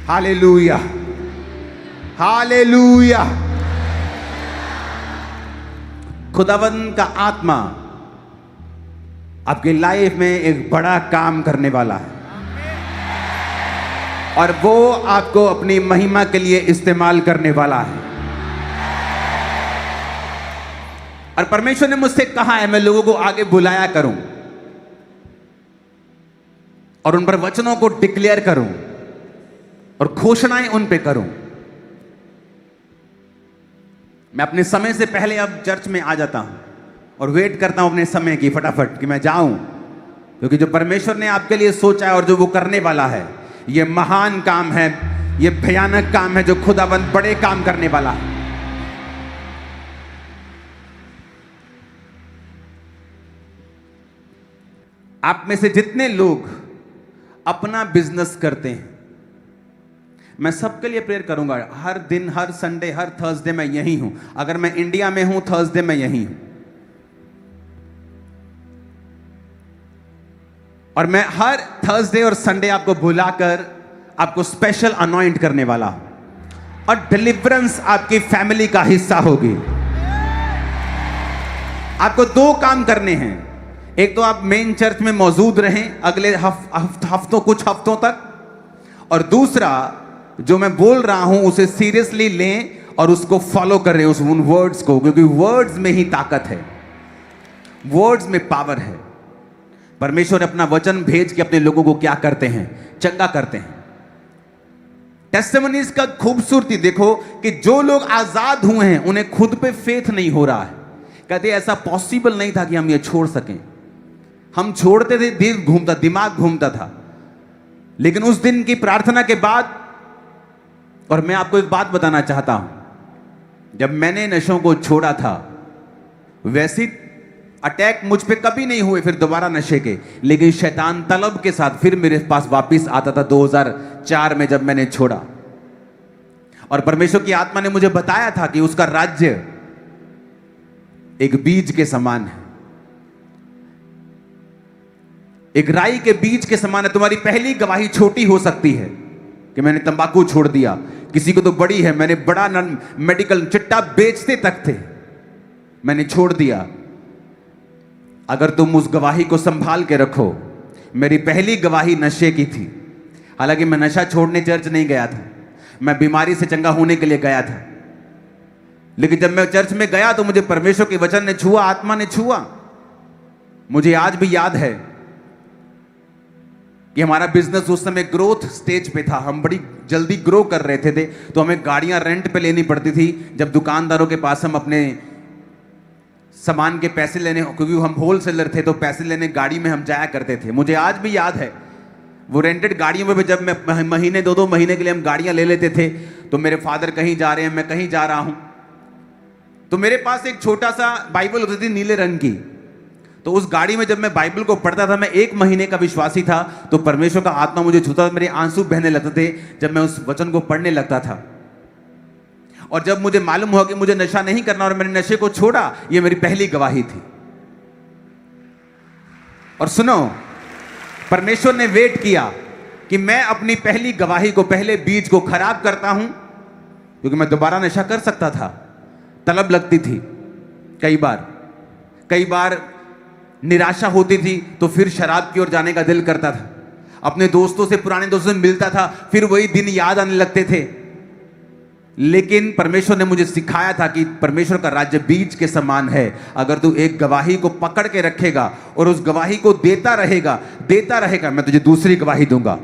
Hallelujah, hallelujah. खुदावंद का आत्मा आपकी लाइफ में एक बड़ा काम करने वाला है और वो आपको अपनी महिमा के लिए इस्तेमाल करने वाला है। और परमेश्वर ने मुझसे कहा है मैं लोगों को आगे बुलाया करूं और उन पर वचनों को डिक्लेयर करूं और घोषणाएं उन पे करूं। मैं अपने समय से पहले अब चर्च में आ जाता हूं और वेट करता हूं अपने समय की फटाफट कि मैं जाऊं, क्योंकि जो परमेश्वर ने आपके लिए सोचा है और जो वो करने वाला है, ये महान काम है, ये भयानक काम है, जो खुदावंद बड़े काम करने वाला है। आप में से जितने लोग अपना बिजनेस करते हैं, मैं सबके लिए प्रेयर करूंगा। हर दिन, हर संडे, हर थर्सडे मैं यही हूं। अगर मैं इंडिया में हूं, थर्सडे मैं यही हूं। और मैं हर थर्सडे और संडे आपको बुलाकर आपको स्पेशल अनॉइंट करने वाला हूं और डिलीवरेंस आपकी फैमिली का हिस्सा होगी। आपको दो काम करने हैं। एक तो आप मेन चर्च में मौजूद रहें अगले कुछ हफ्तों तक, और दूसरा जो मैं बोल रहा हूं उसे सीरियसली लें और उसको फॉलो करें, उन वर्ड्स को, क्योंकि वर्ड्स में ही ताकत है, वर्ड्स में पावर है। परमेश्वर अपना वचन भेज के अपने लोगों को क्या करते हैं? चंगा करते हैं। टेस्टिमनीज का खूबसूरती देखो कि जो लोग आजाद हुए हैं उन्हें खुद पे फेथ नहीं हो रहा है। कहते ऐसा पॉसिबल नहीं था कि हम ये छोड़ सकें। हम छोड़ते थे, दिमाग घूमता था, लेकिन उस दिन की प्रार्थना के बाद, और मैं आपको एक बात बताना चाहता हूं, जब मैंने नशों को छोड़ा था वैसी अटैक मुझ पे कभी नहीं हुए फिर दोबारा नशे के, लेकिन शैतान तलब के साथ फिर मेरे पास वापस आता था 2004 में जब मैंने छोड़ा। और परमेश्वर की आत्मा ने मुझे बताया था कि उसका राज्य एक बीज के समान है, एक राई के बीज के समान है। तुम्हारी पहली गवाही छोटी हो सकती है कि मैंने तंबाकू छोड़ दिया, किसी को तो बड़ी है, मैंने बड़ा मेडिकल चिट्टा बेचते तक थे, मैंने छोड़ दिया। अगर तुम उस गवाही को संभाल के रखो, मेरी पहली गवाही नशे की थी। हालांकि मैं नशा छोड़ने चर्च नहीं गया था, मैं बीमारी से चंगा होने के लिए गया था, लेकिन जब मैं चर्च में गया तो मुझे परमेश्वर के वचन ने छुआ, आत्मा ने छुआ। मुझे आज भी याद है कि हमारा बिजनेस उस समय ग्रोथ स्टेज पे था, हम बड़ी जल्दी ग्रो कर रहे थे तो हमें गाड़ियां रेंट पे लेनी पड़ती थी। जब दुकानदारों के पास हम अपने सामान के पैसे लेने, क्योंकि हम होलसेलर थे तो पैसे लेने गाड़ी में हम जाया करते थे। मुझे आज भी याद है वो रेंटेड गाड़ियों में जब मैं महीने 2-2 महीने के लिए हम गाड़ियां ले लेते थे, तो मेरे फादर कहीं जा रहे हैं, मैं कहीं जा रहा हूं, तो मेरे पास एक छोटा सा बाइबल होती थी नीले रंग की। तो उस गाड़ी में जब मैं बाइबल को पढ़ता था, मैं 1 महीने का विश्वासी था, तो परमेश्वर का आत्मा मुझे छूता था, मेरे आंसू बहने लगते थे जब मैं उस वचन को पढ़ने लगता था। और जब मुझे मालूम हुआ कि मुझे नशा नहीं करना और मैंने नशे को छोड़ा, ये मेरी पहली गवाही थी। और सुनो, परमेश्वर ने वेट किया कि मैं अपनी पहली गवाही को, पहले बीज को खराब करता हूं, क्योंकि मैं दोबारा नशा कर सकता था, तलब लगती थी। कई बार निराशा होती थी तो फिर शराब की ओर जाने का दिल करता था, अपने दोस्तों से, पुराने दोस्तों से मिलता था, फिर वही दिन याद आने लगते थे। लेकिन परमेश्वर ने मुझे सिखाया था कि परमेश्वर का राज्य बीज के समान है। अगर तू एक गवाही को पकड़ के रखेगा और उस गवाही को देता रहेगा, मैं तुझे दूसरी गवाही दूंगा।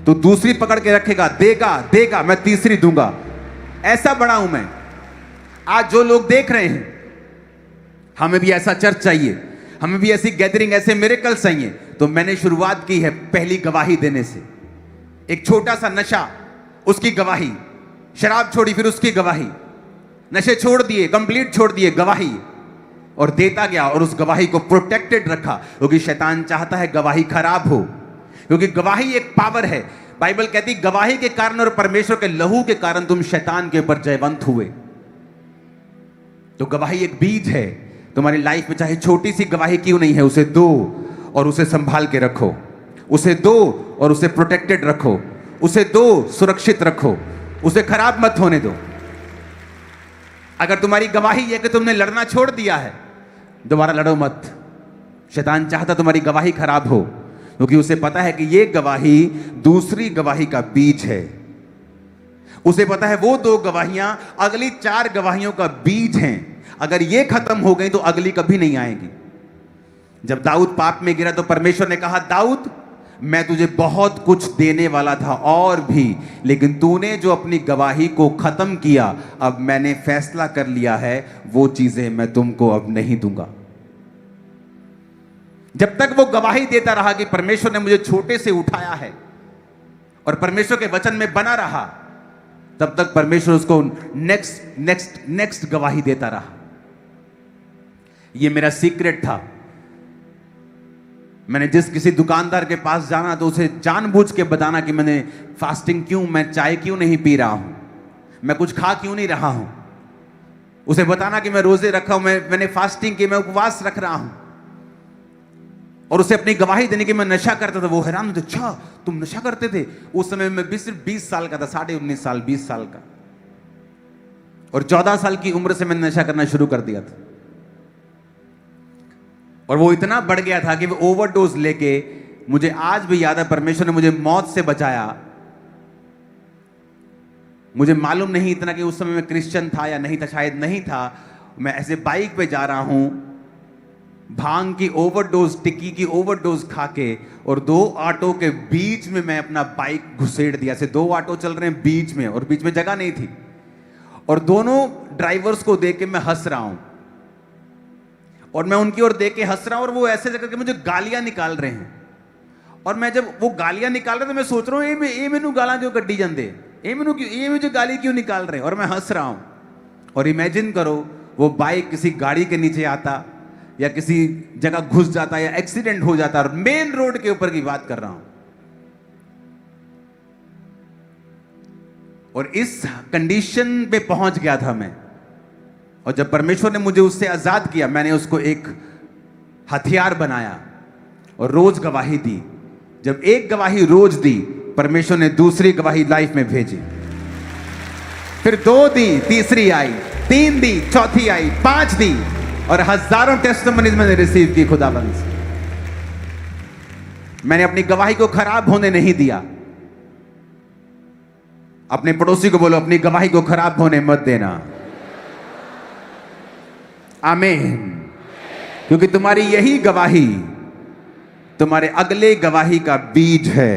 तू दूसरी पकड़ के रखेगा, देगा, मैं तीसरी दूंगा। ऐसा बड़ा हूं मैं। आज जो लोग देख रहे हैं, हमें भी ऐसा चर्च चाहिए, हमें भी ऐसी गैदरिंग, ऐसे मिरेकल्स चाहिए। तो मैंने शुरुआत की है पहली गवाही देने से। एक छोटा सा नशा, उसकी गवाही, शराब छोड़ी फिर उसकी गवाही, नशे छोड़ दिए, कंप्लीट छोड़ दिए, गवाही, और देता गया और उस गवाही को प्रोटेक्टेड रखा, क्योंकि शैतान चाहता है गवाही खराब हो, क्योंकि गवाही एक पावर है। बाइबल कहती गवाही के कारण और परमेश्वर के लहू के कारण तुम शैतान के ऊपर जयवंत हुए। तो गवाही एक बीज है तुम्हारी लाइफ में, चाहे छोटी सी गवाही क्यों नहीं है, उसे दो और उसे संभाल के रखो, उसे दो और उसे प्रोटेक्टेड रखो, उसे दो, सुरक्षित रखो, उसे खराब मत होने दो। अगर तुम्हारी गवाही है कि तुमने लड़ना छोड़ दिया है, दोबारा लड़ो मत। शैतान चाहता तुम्हारी गवाही खराब हो, क्योंकि उसे पता है कि यह गवाही दूसरी गवाही का बीज है। उसे पता है वो 2 गवाहियां अगली 4 गवाहियों का बीज हैं। अगर ये खत्म हो गई तो अगली कभी नहीं आएगी। जब दाऊद पाप में गिरा तो परमेश्वर ने कहा, दाऊद मैं तुझे बहुत कुछ देने वाला था और भी, लेकिन तूने जो अपनी गवाही को खत्म किया, अब मैंने फैसला कर लिया है वो चीजें मैं तुमको अब नहीं दूंगा। जब तक वो गवाही देता रहा कि परमेश्वर ने मुझे छोटे से उठाया है और परमेश्वर के वचन में बना रहा, तब तक परमेश्वर उसको नेक्स्ट गवाही देता रहा। ये मेरा सीक्रेट था। मैंने जिस किसी दुकानदार के पास जाना तो उसे जानबूझ के बताना कि मैंने फास्टिंग क्यों, मैं चाय क्यों नहीं पी रहा हूं, मैं कुछ खा क्यों नहीं रहा हूं। उसे बताना कि मैं रोजे रखा हूं, मैंने फास्टिंग की, मैं उपवास रख रहा हूं। और उसे अपनी गवाही देने की मैं नशा करता था। वो हैरान होते, अच्छा तुम नशा करते थे? उस समय मैं सिर्फ 20 साल का था, 19.5 साल, 20 साल का। और 14 साल की उम्र से मैंने नशा करना शुरू कर दिया था। और वो इतना बढ़ गया था कि वो ओवरडोज लेके, मुझे आज भी याद है, परमेश्वर ने मुझे मौत से बचाया। मुझे मालूम नहीं इतना कि उस समय मैं क्रिश्चियन था या नहीं था, शायद नहीं था। मैं ऐसे बाइक पे जा रहा हूं, भांग की ओवरडोज, टिक्की की ओवरडोज खा के, और 2 ऑटो के बीच में मैं अपना बाइक घुसेड़ दिया। से 2 ऑटो चल रहे हैं बीच में, और बीच में जगह नहीं थी, और दोनों ड्राइवर्स को देख के मैं हंस रहा हूं, और मैं उनकी ओर देख के हंस रहा हूं, और वो ऐसे करके मुझे गालियां निकाल रहे हैं। और मैं जब वो गालियां निकाल रहे तो मैं सोच रहा हूं, ये मैनू गाला क्यों कड्डी जाते, ये मुझे गाली क्यों निकाल रहे हैं, और मैं हंस रहा हूं। और इमेजिन करो वो बाइक किसी गाड़ी के नीचे आता या किसी जगह घुस जाता या एक्सीडेंट हो जाता, और मेन रोड के ऊपर की बात कर रहा हूं। और इस कंडीशन पे पहुंच गया था मैं। और जब परमेश्वर ने मुझे उससे आजाद किया, मैंने उसको एक हथियार बनाया और रोज गवाही दी। जब एक गवाही रोज दी, परमेश्वर ने दूसरी गवाही लाइफ में भेजी। फिर 2 दी, तीसरी आई, 3 दी, चौथी आई, 5 दी, और हजारों टेस्टिमनीज मैंने रिसीव की खुदाबंद से। मैंने अपनी गवाही को खराब होने नहीं दिया। अपने पड़ोसी को बोलो, अपनी गवाही को खराब होने मत देना। आमीन। क्योंकि तुम्हारी यही गवाही तुम्हारे अगले गवाही का बीज है।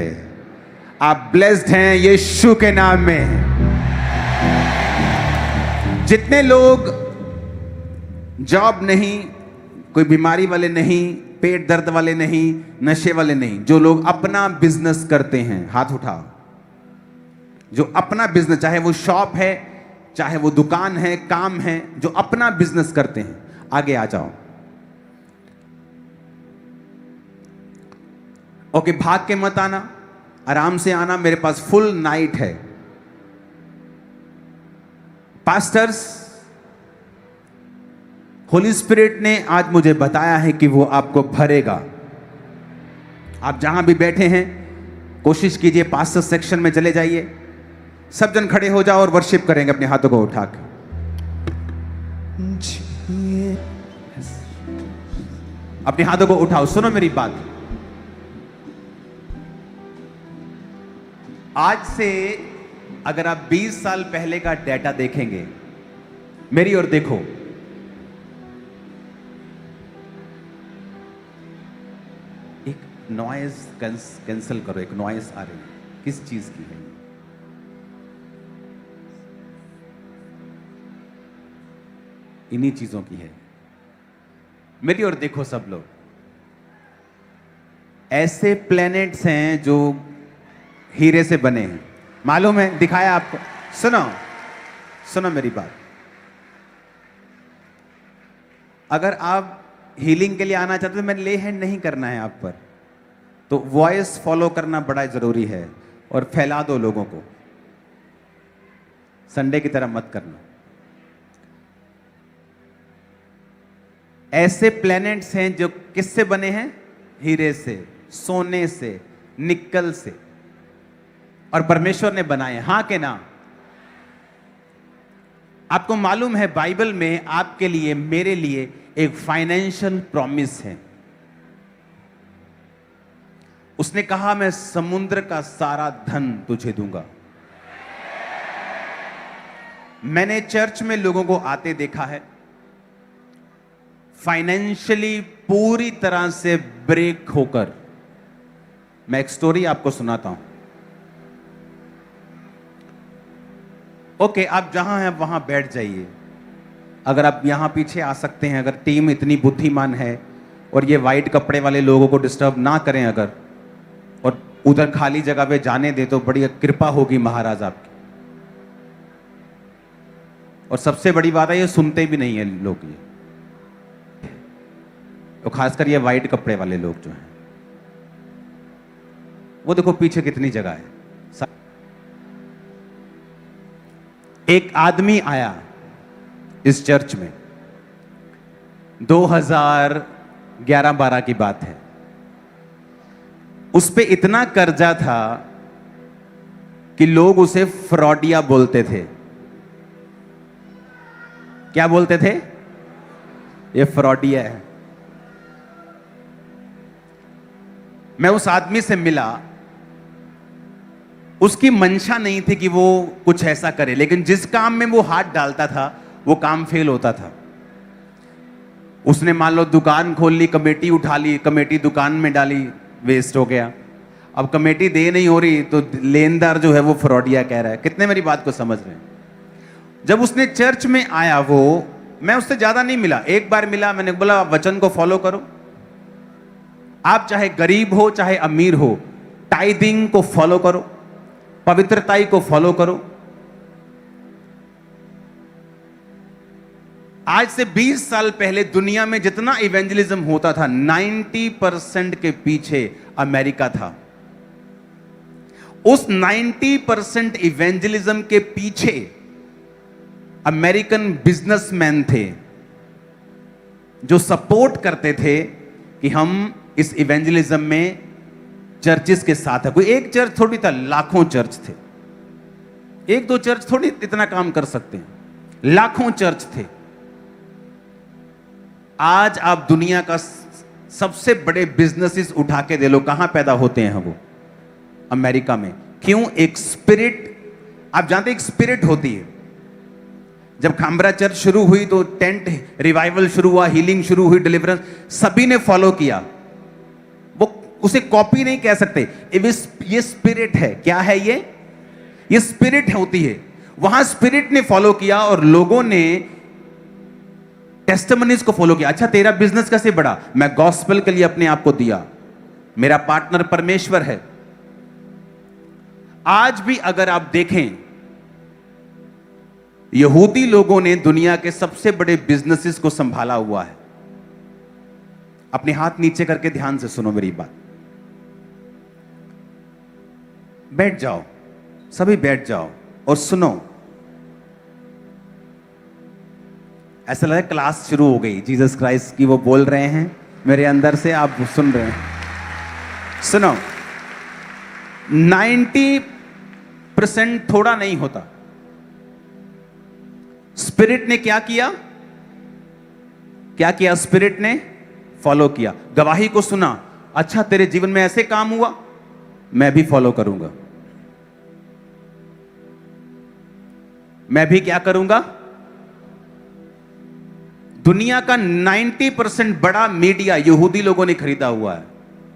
आप ब्लेस्ड हैं यीशु के नाम में। जितने लोग जॉब नहीं, कोई बीमारी वाले नहीं, पेट दर्द वाले नहीं, नशे वाले नहीं, जो लोग अपना बिजनेस करते हैं, हाथ उठाओ। जो अपना बिजनेस, चाहे वो शॉप है, चाहे वो दुकान है, काम है, जो अपना बिजनेस करते हैं, आगे आ जाओ। ओके, भाग के मत आना, आराम से आना। मेरे पास फुल नाइट है। पास्टर्स, होली स्पिरिट ने आज मुझे बताया है कि वो आपको भरेगा। आप जहां भी बैठे हैं, कोशिश कीजिए पास्टर सेक्शन में चले जाइए। सब जन खड़े हो जाओ और वर्शिप करेंगे अपने हाथों को उठा के। अपने हाथों को उठाओ, सुनो मेरी बात। आज से अगर आप 20 साल पहले का डेटा देखेंगे, मेरी ओर देखो, एक नॉइज कैंसिल करो। एक नॉइज आ रही है, किस चीज की है? इन्हीं चीजों की है। मेरी ओर देखो सब लोग। ऐसे प्लैनेट्स हैं जो हीरे से बने हैं, मालूम है? दिखाया आपको। सुनो सुनो मेरी बात। अगर आप हीलिंग के लिए आना चाहते हो, मैंने ले हैंड नहीं करना है आप पर, तो वॉइस फॉलो करना बड़ा जरूरी है, और फैला दो लोगों को। संडे की तरह मत करना। ऐसे प्लैनेट्स हैं जो किससे बने हैं? हीरे से, सोने से, निकल से। और परमेश्वर ने बनाए, हां के ना? आपको मालूम है बाइबल में आपके लिए, मेरे लिए एक फाइनेंशियल प्रॉमिस है। उसने कहा मैं समुद्र का सारा धन तुझे दूंगा। मैंने चर्च में लोगों को आते देखा है, फाइनेंशियली पूरी तरह से ब्रेक होकर। मैं एक स्टोरी आपको सुनाता हूं। ओके, आप जहां हैं वहां बैठ जाइए। अगर आप यहां पीछे आ सकते हैं, अगर टीम इतनी बुद्धिमान है और ये वाइट कपड़े वाले लोगों को डिस्टर्ब ना करें अगर, और उधर खाली जगह पे जाने दे, तो बड़ी कृपा होगी महाराज आपकी। और सबसे बड़ी बात है, ये सुनते भी नहीं है लोग, ये तो खासकर ये वाइट कपड़े वाले लोग जो हैं, वो देखो पीछे कितनी जगह है। एक आदमी आया इस चर्च में, 2011-12 की बात है। उस पे इतना कर्जा था कि लोग उसे फ्रॉडिया बोलते थे। क्या बोलते थे? ये फ्रॉडिया है। मैं उस आदमी से मिला, उसकी मंशा नहीं थी कि वो कुछ ऐसा करे, लेकिन जिस काम में वो हाथ डालता था वो काम फेल होता था। उसने मान लो दुकान खोल ली, कमेटी उठा ली, कमेटी दुकान में डाली, वेस्ट हो गया। अब कमेटी दे नहीं हो रही तो लेनदार जो है वो फ्रॉडिया कह रहा है। कितने मेरी बात को समझ रहे हैं? जब उसने चर्च में आया, मैं उससे ज्यादा नहीं मिला, एक बार मिला। मैंने बोला वचन को फॉलो करो। आप चाहे गरीब हो चाहे अमीर हो, टाइदिंग को फॉलो करो, पवित्रताई को फॉलो करो। आज से 20 साल पहले दुनिया में जितना इवेंजलिज्म होता था, 90% के पीछे अमेरिका था। उस 90% इवेंजलिज्म के पीछे अमेरिकन बिजनेसमैन थे जो सपोर्ट करते थे कि हम इस इवेंजलिज्म में चर्चिस के साथ है। कोई एक चर्च थोड़ी था, लाखों चर्च थे। एक दो चर्च थोड़ी इतना काम कर सकते हैं, लाखों चर्च थे। आज आप दुनिया का सबसे बड़े बिजनेसेस उठा के दे लो, कहां पैदा होते हैं वो? अमेरिका में। क्यों? एक स्पिरिट, आप जानते हैं एक स्पिरिट होती है। जब खामरा चर्च शुरू हुई तो टेंट रिवाइवल शुरू हुआ, हीलिंग शुरू हुई, डिलीवरेंस, सभी ने फॉलो किया। वो उसे कॉपी नहीं कह सकते, ये स्पिरिट है। क्या है ये स्पिरिट होती है। वहां स्पिरिट ने फॉलो किया और लोगों ने टेस्टिमनीज को फॉलो किया। अच्छा, तेरा बिजनेस कैसे बढ़ा? मैं गॉस्पेल के लिए अपने आप को दिया, मेरा पार्टनर परमेश्वर है। आज भी अगर आप देखें, यहूदी लोगों ने दुनिया के सबसे बड़े बिजनेसेस को संभाला हुआ है। अपने हाथ नीचे करके ध्यान से सुनो मेरी बात। बैठ जाओ, सभी बैठ जाओ और सुनो। ऐसा लग रहा है क्लास शुरू हो गई जीसस क्राइस्ट की, वो बोल रहे हैं मेरे अंदर से, आप सुन रहे हैं। सुनो, 90% थोड़ा नहीं होता। स्पिरिट ने क्या किया? क्या किया? स्पिरिट ने फॉलो किया, गवाही को सुना। अच्छा, तेरे जीवन में ऐसे काम हुआ, मैं भी फॉलो करूंगा। मैं भी क्या करूंगा? दुनिया का 90% बड़ा मीडिया यहूदी लोगों ने खरीदा हुआ है,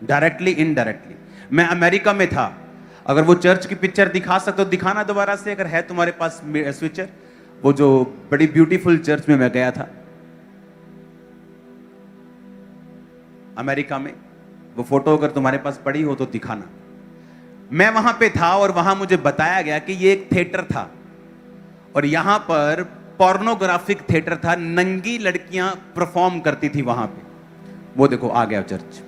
डायरेक्टली इनडायरेक्टली। मैं अमेरिका में था, अगर वो चर्च की पिक्चर दिखा सकते हो दिखाना दोबारा से, अगर है तुम्हारे पास स्विचर। वो जो बड़ी ब्यूटीफुल चर्च में मैं गया था अमेरिका में, वो फोटो अगर तुम्हारे पास पड़ी हो तो दिखाना। मैं वहां पे था और वहां मुझे बताया गया कि ये एक थिएटर था और यहां पर पोर्नोग्राफिक थिएटर था, नंगी लड़कियां परफॉर्म करती थी वहां पे। वो देखो आ गया चर्च।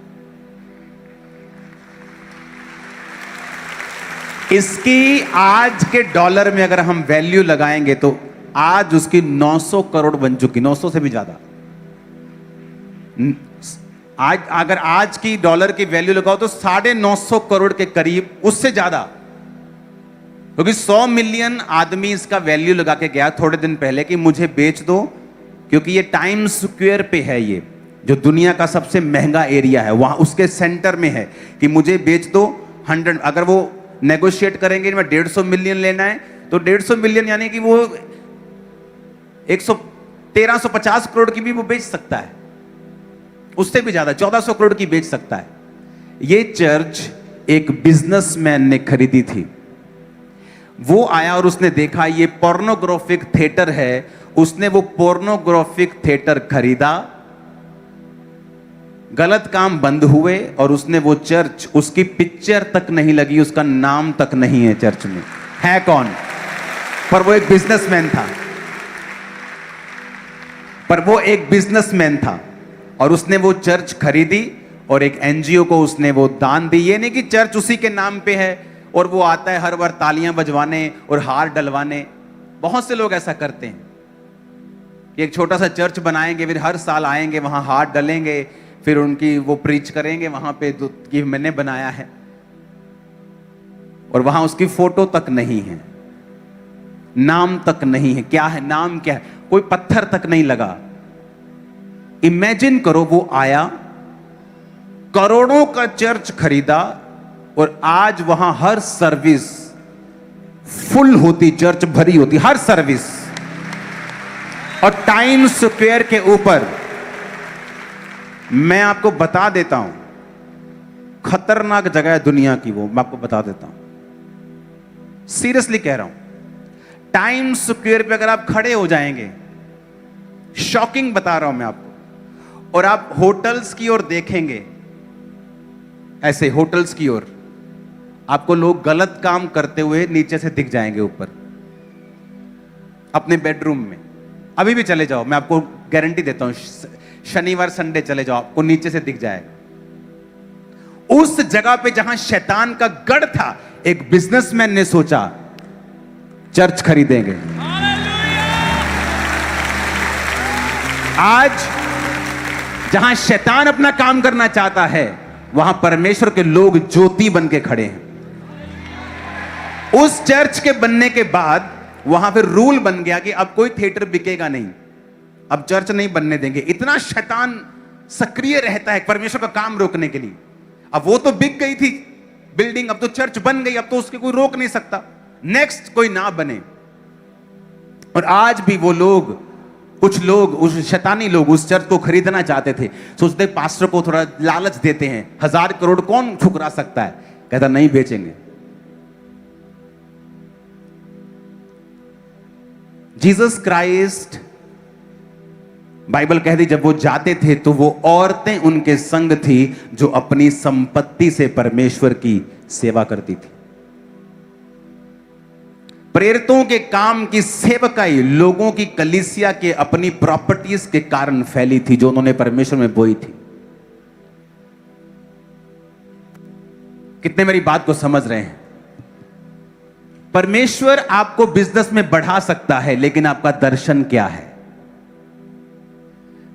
इसकी आज के डॉलर में अगर हम वैल्यू लगाएंगे तो आज उसकी 900 करोड़ बन चुकी, 900 से भी ज्यादा। आज अगर आज की डॉलर की वैल्यू लगाओ तो 950 करोड़ के करीब, उससे ज्यादा। क्योंकि 100 मिलियन आदमी इसका वैल्यू लगा के गया थोड़े दिन पहले कि मुझे बेच दो, क्योंकि ये टाइम स्क्वायर पे है, ये जो दुनिया का सबसे महंगा एरिया है वहां उसके सेंटर में है, कि मुझे बेच दो 100। अगर वो नेगोशिएट करेंगे मैं 150 मिलियन लेना है तो 150 मिलियन यानी कि वो 1350 करोड़ की भी वो बेच सकता है, उससे भी ज्यादा 1400 करोड़ की बेच सकता है। ये चर्च एक बिजनेसमैन ने खरीदी थी। वो आया और उसने देखा ये पोर्नोग्राफिक थिएटर है, उसने वो पोर्नोग्राफिक थिएटर खरीदा, गलत काम बंद हुए और उसने वो चर्च, उसकी पिक्चर तक नहीं लगी, उसका नाम तक नहीं है चर्च में, है कौन? पर वो एक बिजनेसमैन था, और उसने वो चर्च खरीदी और एक एनजीओ को उसने वो दान दी। ये नहीं कि चर्च उसी के नाम पे है और वो आता है हर बार तालियां बजवाने और हार डलवाने। बहुत से लोग ऐसा करते हैं कि एक छोटा सा चर्च बनाएंगे, फिर हर साल आएंगे वहां हार डलेंगे, फिर उनकी वो प्रीच करेंगे वहां पे कि मैंने बनाया है, और वहां उसकी फोटो तक नहीं है, नाम तक नहीं है, क्या है नाम क्या है, कोई पत्थर तक नहीं लगा। इमेजिन करो, वो आया, करोड़ों का चर्च खरीदा और आज वहां हर सर्विस फुल होती, चर्च भरी होती, हर सर्विस। और टाइम स्क्वायर के ऊपर मैं आपको बता देता हूं, खतरनाक जगह है दुनिया की, वो मैं आपको बता देता हूं, सीरियसली कह रहा हूं। टाइम स्क्वायर पे अगर आप खड़े हो जाएंगे, शॉकिंग बता रहा हूं मैं आपको, और आप होटल्स की ओर देखेंगे, ऐसे होटल्स की ओर आपको लोग गलत काम करते हुए नीचे से दिख जाएंगे ऊपर, अपने बेडरूम में। अभी भी चले जाओ, मैं आपको गारंटी देता हूं, शनिवार संडे चले जाओ, आपको नीचे से दिख जाएगा। उस जगह पे जहां शैतान का गढ़ था, एक बिजनेसमैन ने सोचा चर्च खरीदेंगे। आज जहां शैतान अपना काम करना चाहता है, वहां परमेश्वर के लोग ज्योति बन के खड़े हैं। उस चर्च के बनने के बाद वहां फिर रूल बन गया कि अब कोई थिएटर बिकेगा नहीं, अब चर्च नहीं बनने देंगे। इतना शैतान सक्रिय रहता है परमेश्वर का काम रोकने के लिए। अब वो तो बिक गई थी बिल्डिंग, अब तो चर्च बन गई, अब तो उसके कोई रोक नहीं सकता, नेक्स्ट कोई ना बने। और आज भी वो लोग, कुछ लोग, उस शैतानी लोग उस चर्च को खरीदना चाहते थे। सोचते पास्टर को थोड़ा लालच देते हैं, 1000 करोड़ कौन ठुकरा सकता है, कहता नहीं बेचेंगे। जीसस क्राइस्ट, बाइबल कह दी, जब वो जाते थे तो वो औरतें उनके संग थी जो अपनी संपत्ति से परमेश्वर की सेवा करती थी। प्रेरितों के काम की सेवकाई लोगों की कलीसिया के अपनी प्रॉपर्टीज के कारण फैली थी, जो उन्होंने परमेश्वर में बोई थी। कितने मेरी बात को समझ रहे हैं? परमेश्वर आपको बिजनेस में बढ़ा सकता है, लेकिन आपका दर्शन क्या है?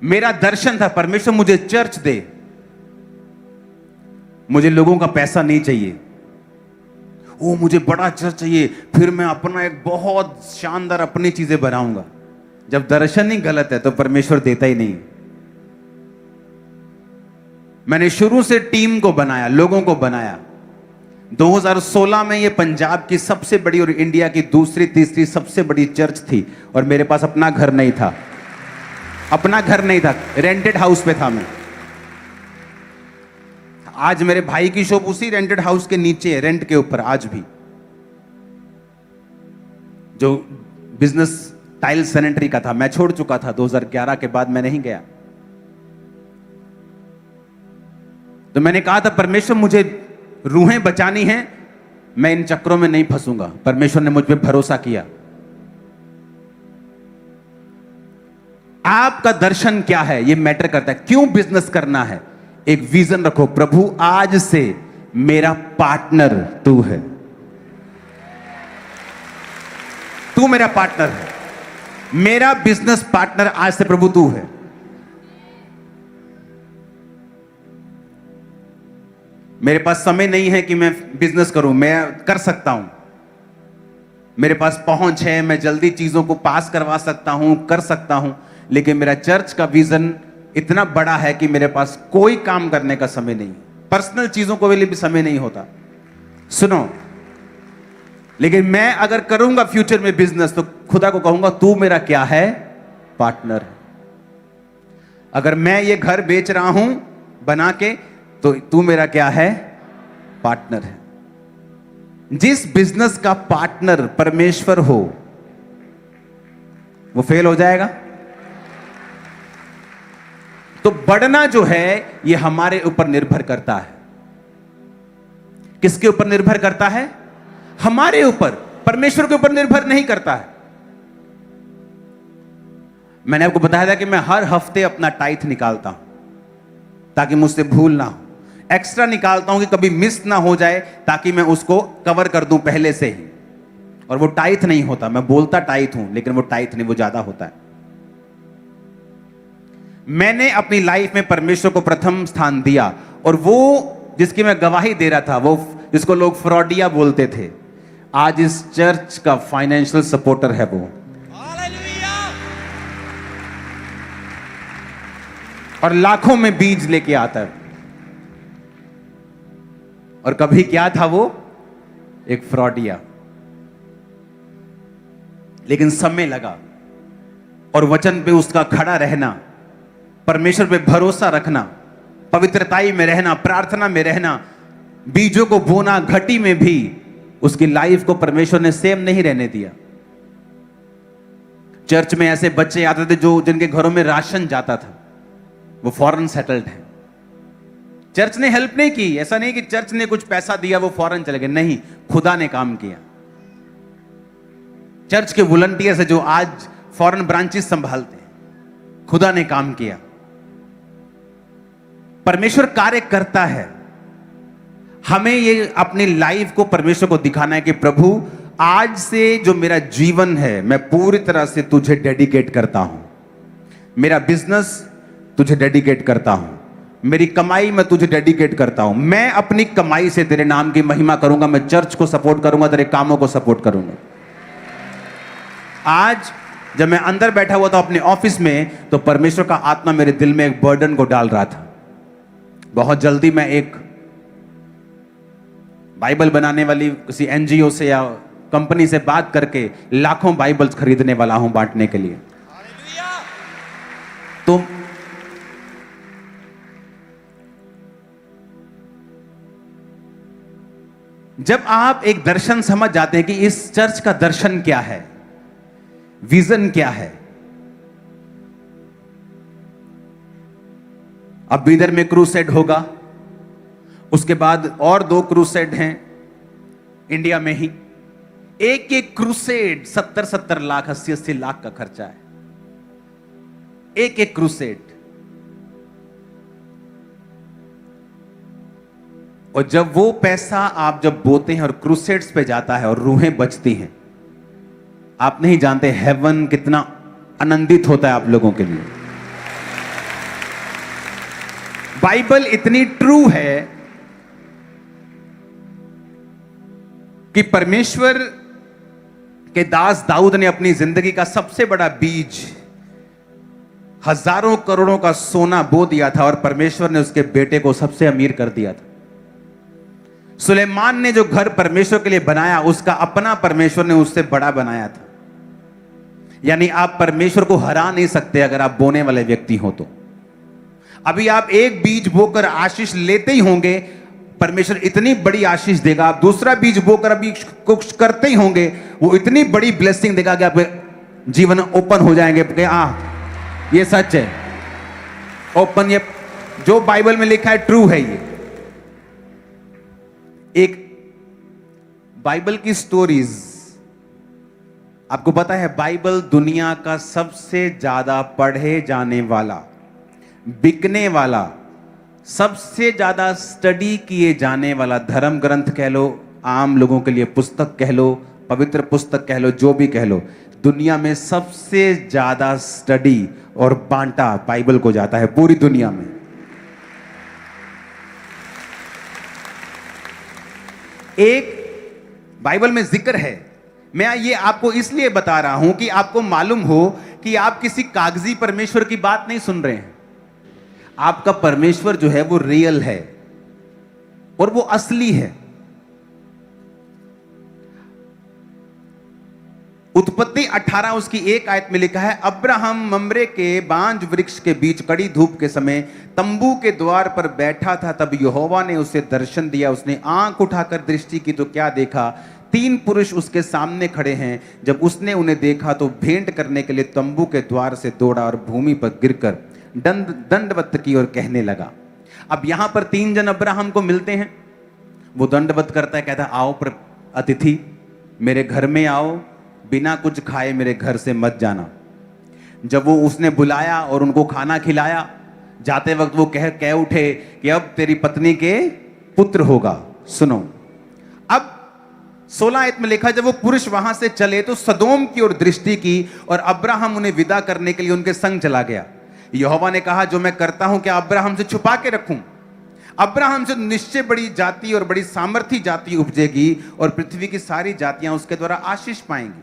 मेरा दर्शन था, परमेश्वर मुझे चर्च दे, मुझे लोगों का पैसा नहीं चाहिए, वो मुझे बड़ा चर्च चाहिए, फिर मैं अपना एक बहुत शानदार अपनी चीजें बनाऊंगा। जब दर्शन ही गलत है तो परमेश्वर देता ही नहीं। मैंने शुरू से टीम को बनाया, लोगों को बनाया। 2016 में ये पंजाब की सबसे बड़ी और इंडिया की दूसरी तीसरी सबसे बड़ी चर्च थी, और मेरे पास अपना घर नहीं था, अपना घर नहीं था, रेंटेड हाउस पे था मैं। आज मेरे भाई की शॉप उसी रेंटेड हाउस के नीचे है, रेंट के ऊपर। आज भी जो बिजनेस टाइल सैनिटरी का था, मैं छोड़ चुका था 2011 के बाद, मैं नहीं गया। तो मैंने कहा था परमेश्वर मुझे रूहें बचानी हैं, मैं इन चक्रों में नहीं फंसूंगा। परमेश्वर ने मुझ पे भरोसा किया। आपका दर्शन क्या है ये मैटर करता है। क्यों बिजनेस करना है? एक विजन रखो, प्रभु आज से मेरा पार्टनर तू है, तू मेरा पार्टनर है, मेरा बिजनेस पार्टनर आज से प्रभु तू है। मेरे पास समय नहीं है कि मैं बिजनेस करूं, मैं कर सकता हूं, मेरे पास पहुंच है, मैं जल्दी चीजों को पास करवा सकता हूं, कर सकता हूं, लेकिन मेरा चर्च का विजन इतना बड़ा है कि मेरे पास कोई काम करने का समय नहीं, पर्सनल चीजों को लिए भी समय नहीं होता। सुनो, लेकिन मैं अगर करूंगा फ्यूचर में बिजनेस तो खुदा को कहूंगा तू मेरा क्या है? पार्टनर है। अगर मैं ये घर बेच रहा हूं बना के तो तू मेरा क्या है? पार्टनर है। जिस बिजनेस का पार्टनर परमेश्वर हो वो फेल हो जाएगा। तो बढ़ना जो है ये हमारे ऊपर निर्भर करता है। किसके ऊपर निर्भर करता है? हमारे ऊपर, परमेश्वर के ऊपर निर्भर नहीं करता है। मैंने आपको बताया था कि मैं हर हफ्ते अपना टाइथ निकालता हूं ताकि मुझसे भूल ना हो, एक्स्ट्रा निकालता हूं कि कभी मिस ना हो जाए ताकि मैं उसको कवर कर दूं पहले से ही। और वो टाइथ नहीं होता, मैं बोलता टाइथ हूं लेकिन वो टाइथ नहीं, वो ज्यादा होता है। मैंने अपनी लाइफ में परमेश्वर को प्रथम स्थान दिया और वो जिसकी मैं गवाही दे रहा था, वो जिसको लोग फ्रॉडिया बोलते थे, आज इस चर्च का फाइनेंशियल सपोर्टर है वो। और लाखों में बीज लेके आता है। और कभी क्या था वो? एक फ्रॉडिया। लेकिन समय लगा और वचन पे उसका खड़ा रहना, परमेश्वर पे भरोसा रखना, पवित्रताई में रहना, प्रार्थना में रहना, बीजों को बोना, घटी में भी उसकी लाइफ को परमेश्वर ने सेम नहीं रहने दिया। चर्च में ऐसे बच्चे आते थे जो जिनके घरों में राशन जाता था, वो फॉरेन सेटल्ड है। चर्च ने हेल्प नहीं की, ऐसा नहीं कि चर्च ने कुछ पैसा दिया वो फॉरेन चले गए, नहीं, खुदा ने काम किया। चर्च के वॉलंटियर्स है जो आज फॉरेन ब्रांचेस संभालते हैं, खुदा ने काम किया। परमेश्वर कार्य करता है। हमें ये अपनी लाइफ को परमेश्वर को दिखाना है कि प्रभु आज से जो मेरा जीवन है मैं पूरी तरह से तुझे डेडिकेट करता हूं। मेरा बिजनेस तुझे डेडिकेट करता हूं, मेरी कमाई मैं तुझे डेडिकेट करता हूं। मैं अपनी कमाई से तेरे नाम की महिमा करूंगा, मैं चर्च को सपोर्ट करूंगा, तेरे कामों को सपोर्ट करूंगा। आज जब मैं अंदर बैठा हुआ था अपने ऑफिस में तो परमेश्वर का आत्मा मेरे दिल में एक बर्डन को डाल रहा था। बहुत जल्दी मैं एक बाइबल बनाने वाली किसी एनजीओ से या कंपनी से बात करके लाखों बाइबल्स खरीदने वाला हूं बांटने के लिए। तो जब आप एक दर्शन समझ जाते हैं कि इस चर्च का दर्शन क्या है, विजन क्या है। अब बीदर में क्रूसेड होगा, उसके बाद और 2 क्रूसेड हैं इंडिया में ही। एक एक क्रूसेड 70-70 लाख, 80-80 लाख का खर्चा है, एक एक क्रूसेड। और जब वो पैसा आप जब बोते हैं और क्रूसेड्स पे जाता है और रूहें बचती हैं, आप नहीं जानते हेवन कितना आनंदित होता है आप लोगों के लिए। बाइबल इतनी ट्रू है कि परमेश्वर के दास दाऊद ने अपनी जिंदगी का सबसे बड़ा बीज, हजारों करोड़ों का सोना बो दिया था और परमेश्वर ने उसके बेटे को सबसे अमीर कर दिया था। सुलेमान ने जो घर परमेश्वर के लिए बनाया उसका अपना परमेश्वर ने उससे बड़ा बनाया था। यानी आप परमेश्वर को हरा नहीं सकते अगर आप बोने वाले व्यक्ति हो तो। अभी आप एक बीज बोकर आशीष लेते ही होंगे, परमेश्वर इतनी बड़ी आशीष देगा। आप दूसरा बीज बोकर अभी कुछ करते ही होंगे, वो इतनी बड़ी ब्लेसिंग देगा कि आपके जीवन ओपन हो जाएंगे कि ये सच है, ओपन, ये जो बाइबल में लिखा है ट्रू है। ये एक बाइबल की स्टोरीज, आपको पता है बाइबल दुनिया का सबसे ज्यादा पढ़े जाने वाला, बिकने वाला, सबसे ज्यादा स्टडी किए जाने वाला धर्म ग्रंथ कह लो, आम लोगों के लिए पुस्तक कह लो, पवित्र पुस्तक कह लो, जो भी कह लो, दुनिया में सबसे ज्यादा स्टडी और बांटा बाइबल को जाता है पूरी दुनिया में। एक बाइबल में जिक्र है मैं ये आपको इसलिए बता रहा हूं कि आपको मालूम हो कि आप किसी कागजी परमेश्वर की बात नहीं सुन रहे हैं। आपका परमेश्वर जो है वो रियल है और वो असली है। उत्पत्ति 18 उसकी 1 आयत में लिखा है, अब्राहम ममरे के बांज वृक्ष के बीच कड़ी धूप के समय तंबू के द्वार पर बैठा था, तब यहोवा ने उसे दर्शन दिया। उसने आंख उठाकर दृष्टि की तो क्या देखा, 3 पुरुष उसके सामने खड़े हैं। जब उसने उन्हें देखा तो भेंट करने के लिए तंबू के द्वार से दौड़ा और भूमि पर गिरकर दंडवत की और कहने लगा। अब यहां पर 3 जन अब्राहम को मिलते हैं। वो दंडवत करता है, कहता है, आओ अतिथि, मेरे घर में आओ, बिना कुछ खाए मेरे घर से मत जाना। जब वो उसने बुलाया और उनको खाना खिलाया, जाते वक्त वो कह उठे कि अब तेरी पत्नी के पुत्र होगा। सुनो, अब 16 आयत में लिखा, जब वो पुरुष वहां से चले तो सदोम की ओर दृष्टि की और अब्राहम उन्हें विदा करने के लिए उनके संग चला गया। यहोवा ने कहा, जो मैं करता हूं क्या अब्राहम से छुपा के रखूं? अब्राहम से निश्चय बड़ी जाति और बड़ी सामर्थी जाति उपजेगी और पृथ्वी की सारी जातियां उसके द्वारा आशीष पाएंगी।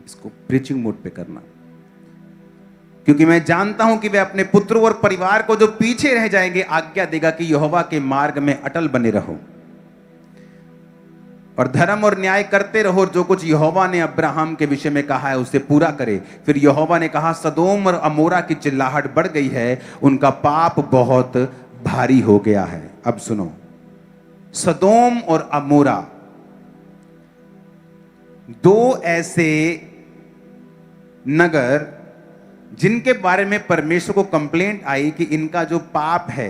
इसको प्रीचिंग मोड पे करना, क्योंकि मैं जानता हूं कि वे अपने पुत्रों और परिवार को जो पीछे रह जाएंगे आज्ञा देगा कि यहोवा के मार्ग में अटल बने रहो और धर्म और न्याय करते रहो, जो कुछ यहोवा ने अब्राहम के विषय में कहा है उसे पूरा करे। फिर यहोवा ने कहा, सदोम और अमोरा की चिल्लाहट बढ़ गई है, उनका पाप बहुत भारी हो गया है। अब सुनो, सदोम और अमोरा 2 ऐसे नगर जिनके बारे में परमेश्वर को कंप्लेंट आई कि इनका जो पाप है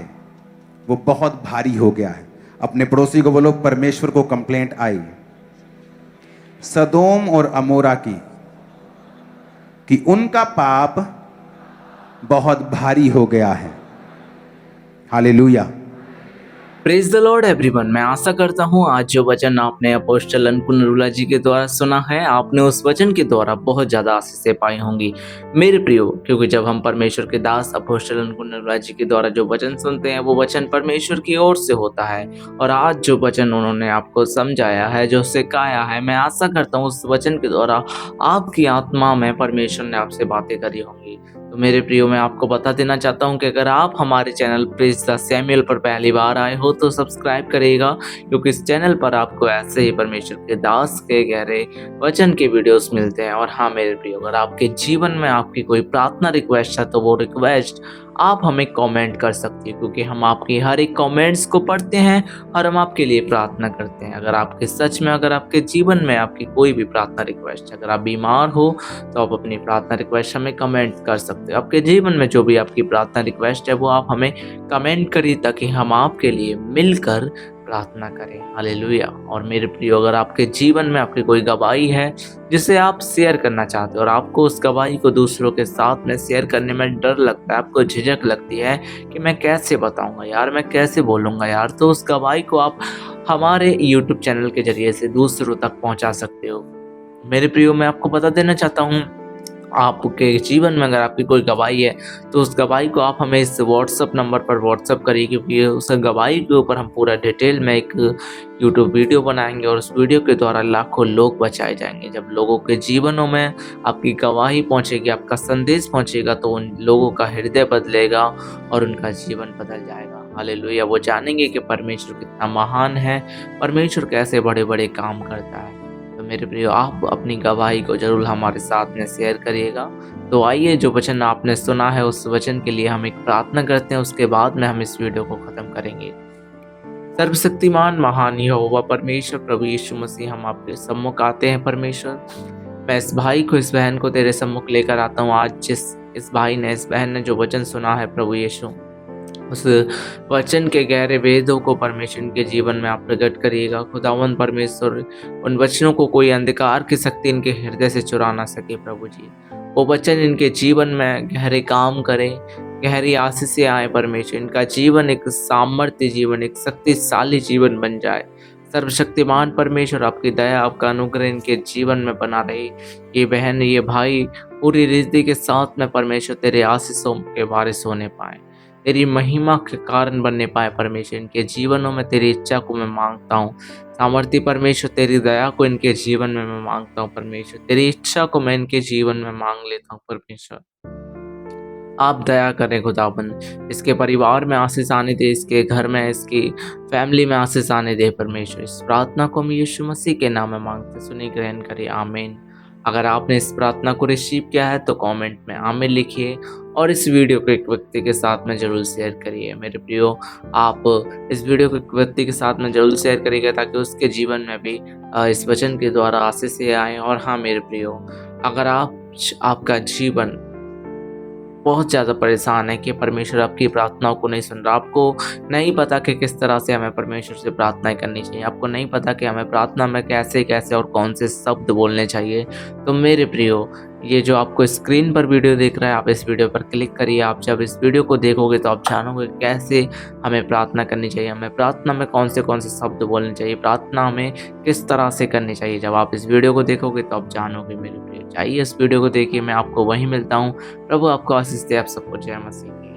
वो बहुत भारी हो गया है। अपने पड़ोसी को बोलो, परमेश्वर को कंप्लेंट आई सदोम और अमोरा की कि उनका पाप बहुत भारी हो गया है। Hallelujah, praise the Lord everyone. मैं आशा करता हूँ आज जो वचन आपने अपोस्टल अंकुर नरूला जी के द्वारा सुना है, आपने उस वचन के द्वारा बहुत ज़्यादा आशीषें पाई होंगी मेरे प्रियो, क्योंकि जब हम परमेश्वर के दास अपोस्टल अंकुर नरूला जी के द्वारा जो वचन सुनते हैं वो वचन परमेश्वर की ओर से होता है। और आज जो वचन उन्होंने आपको समझाया है, जो सिखाया है, मैं आशा करता हूँ उस वचन के द्वारा आपकी आत्मा में परमेश्वर ने आपसे बातें करी होंगी। तो मेरे प्रियो, मैं आपको बता देना चाहता हूं कि अगर आप हमारे चैनल प्रेज द सैमुअल पर पहली बार आए हो तो सब्सक्राइब करिएगा, क्योंकि इस चैनल पर आपको ऐसे ही परमेश्वर के दास के गहरे वचन के वीडियोस मिलते हैं। और हाँ मेरे प्रियो, अगर आपके जीवन में आपकी कोई प्रार्थना रिक्वेस्ट है तो वो रिक्वेस्ट आप हमें कमेंट कर सकते हैं, क्योंकि हम आपकी हर एक कमेंट्स को पढ़ते हैं और हम आपके लिए प्रार्थना करते हैं। अगर आपके सच में, अगर आपके जीवन में आपकी कोई भी प्रार्थना रिक्वेस्ट है, अगर आप बीमार हो तो आप अपनी प्रार्थना रिक्वेस्ट हमें कमेंट कर सकते हो। आपके जीवन में जो भी आपकी प्रार्थना रिक्वेस्ट है वो आप हमें कमेंट करिए, ताकि हम आपके लिए मिलकर प्रार्थना करें। हालेलुया। और मेरे प्रियो, अगर आपके जीवन में आपकी कोई गवाही है जिसे आप शेयर करना चाहते हो और आपको उस गवाही को दूसरों के साथ में शेयर करने में डर लगता है, आपको झिझक लगती है कि मैं कैसे बताऊंगा यार, मैं कैसे बोलूंगा यार, तो उस गवाही को आप हमारे YouTube चैनल के जरिए से दूसरों तक पहुंचा सकते हो। मेरे प्रियो, मैं आपको बता देना चाहता हूँ, आपके जीवन में अगर आपकी कोई गवाही है तो उस गवाही को आप हमें इस व्हाट्सअप नंबर पर व्हाट्सअप करिए, क्योंकि उस गवाही के ऊपर हम पूरा डिटेल में एक यूट्यूब वीडियो बनाएंगे और उस वीडियो के द्वारा लाखों लोग बचाए जाएंगे। जब लोगों के जीवनों में आपकी गवाही पहुंचेगी, आपका संदेश पहुंचेगा, तो उन लोगों का हृदय बदलेगा और उनका जीवन बदल जाएगा। हालेलुया। वो जानेंगे कि परमेश्वर कितना महान है, परमेश्वर कैसे बड़े बड़े काम करता है। तो मेरे प्रियो, आप अपनी गवाही को जरूर हमारे साथ में शेयर करिएगा। तो आइए, जो वचन आपने सुना है उस वचन के लिए हम एक प्रार्थना करते हैं, उसके बाद में हम इस वीडियो को खत्म करेंगे। सर्वशक्तिमान महान यहोवा परमेश्वर प्रभु यीशु मसीह, हम आपके सम्मुख आते हैं परमेश्वर। मैं इस भाई को, इस बहन को तेरे सम्मुख लेकर आता हूँ। आज जिस इस भाई ने, इस बहन ने जो वचन सुना है प्रभु यीशु, उस वचन के गहरे वेदों को परमेश्वर के जीवन में आप प्रकट करिएगा। खुदावंद परमेश्वर, उन वचनों को कोई अंधकार की शक्ति इनके हृदय से चुरा ना सके प्रभु जी। वो वचन इनके जीवन में गहरे काम करें, गहरी आशीषें आए परमेश्वर। इनका जीवन एक सामर्थ्य जीवन, एक शक्तिशाली जीवन बन जाए। सर्वशक्तिमान परमेश्वर, आपकी दया, आपका अनुग्रह इनके जीवन में बना रहे। ये बहन, ये भाई पूरी रिद्धि के साथ में परमेश्वर तेरे आशीषों के वारिस होने पाए। तेरी महिमा के कारण बनने पाए परमेश्वर। इनके जीवनों में तेरी इच्छा को मैं मांगता हूँ। सामर्थी परमेश्वर, तेरी दया को इनके जीवन में मैं मांगता हूँ परमेश्वर। तेरी इच्छा को मैं इनके जीवन में मांग लेता हूँ परमेश्वर। आप दया करें खुदाबंद, इसके परिवार में आशीष आने दे, इसके घर में, इसकी फैमिली में आशीष आने दे परमेश्वर। इस प्रार्थना को हम यीशु मसीह के नाम में मांगते सुनी ग्रहण करिए, आमीन। अगर आपने इस प्रार्थना को रिसीव किया है तो कमेंट में आमीन लिखिए और इस वीडियो को एक व्यक्ति के साथ में जरूर शेयर करिए। मेरे प्रियो, आप इस वीडियो को एक व्यक्ति के साथ में जरूर शेयर करिएगा ताकि उसके जीवन में भी इस वचन के द्वारा आशीष आए। और हाँ मेरे प्रियो, अगर आपका जीवन बहुत ज़्यादा परेशान है कि परमेश्वर आपकी प्रार्थनाओं को नहीं सुन रहा, आपको नहीं पता कि किस तरह से हमें परमेश्वर से प्रार्थनाएं करनी चाहिए, आपको नहीं पता कि हमें प्रार्थना में कैसे कैसे और कौन से शब्द बोलने चाहिए, तो मेरे प्रियो, ये जो आपको स्क्रीन पर वीडियो देख रहा है, आप इस वीडियो पर क्लिक करिए। आप जब इस वीडियो को देखोगे तो आप जानोगे कैसे हमें प्रार्थना करनी चाहिए, हमें प्रार्थना में कौन से शब्द बोलने चाहिए, प्रार्थना हमें किस तरह से करनी चाहिए। जब आप इस वीडियो को देखोगे तो आप जानोगे मेरे प्रियो। चाहिए इस वीडियो को देखिए, मैं आपको वहीं मिलता हूँ। प्रभु आपको आशीष दे। आप सबको जय मसीह।